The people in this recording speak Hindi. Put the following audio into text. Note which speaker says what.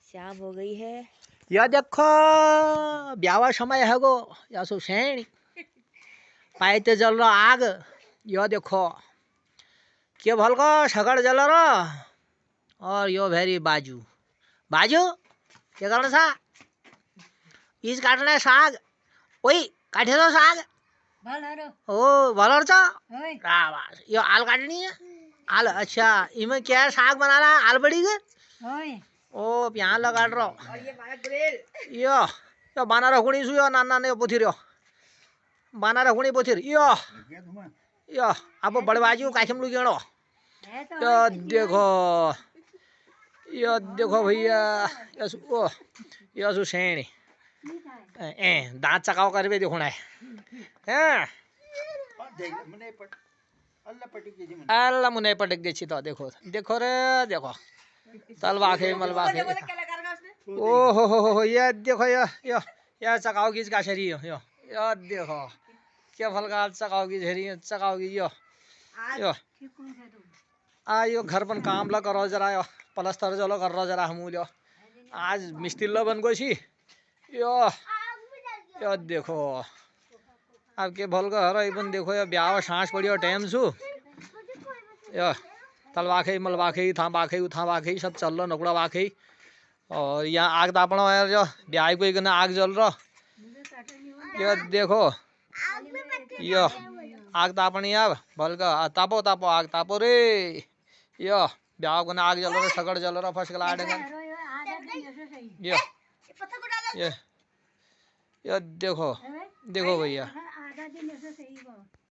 Speaker 1: शाम हो गई है।
Speaker 2: या देखो ब्यावा समय है गो या सो सैन पाइते जल रहा आग। यो देखो के भल को सगड़ जल रहा और यो भेरी बाजू बाजू के कारण सा इस काटने साग ओई काटे दो साग ओ भलर चा रावास यो आल काटनी है आल। अच्छा इमे क्या साग बना रहा आल बड़ी के ओ प्याज लगा रो यो यो बाना रखुणी सु यो नाना ने पोथी रो बाना रखुणी पोथी यो यो अब बड़े बाजू काखम लु गेणो यो देखो भैया यसु ओ यसु सेणी ए दांत चकाव करबे देखो ना हैं अल्लाह मुने पटक देची तो देखो देखो रे देखो तलवा के मलवा के ओ हो ये देखो ये चकाव की का शरी यो देखो क्या फल का चकाव की झरी चकाव की यो यो घर पर काम ला करो जरा यो पलस्तर जलो कर रो जरा हमू लो आज मिस्त्री लो बन गोशी यो देखो अब के भल का हर इबन देखो यो ब्याह सांस पड़ियो टाइम सु यो तलवाखे मलवाखे था बाखे उठा बाखे सब चल रहा नकुड़ा बाखे और यहाँ आग तापण है जो ब्याह कोई करना आग जल रहा यो देखो यो आग तापणी अब भल का तापो तापो आग तापो रे यो ब्याह को आग जल रहा सगड़ जल रहा फर्स्ट क्लास ये देखो देखो भैया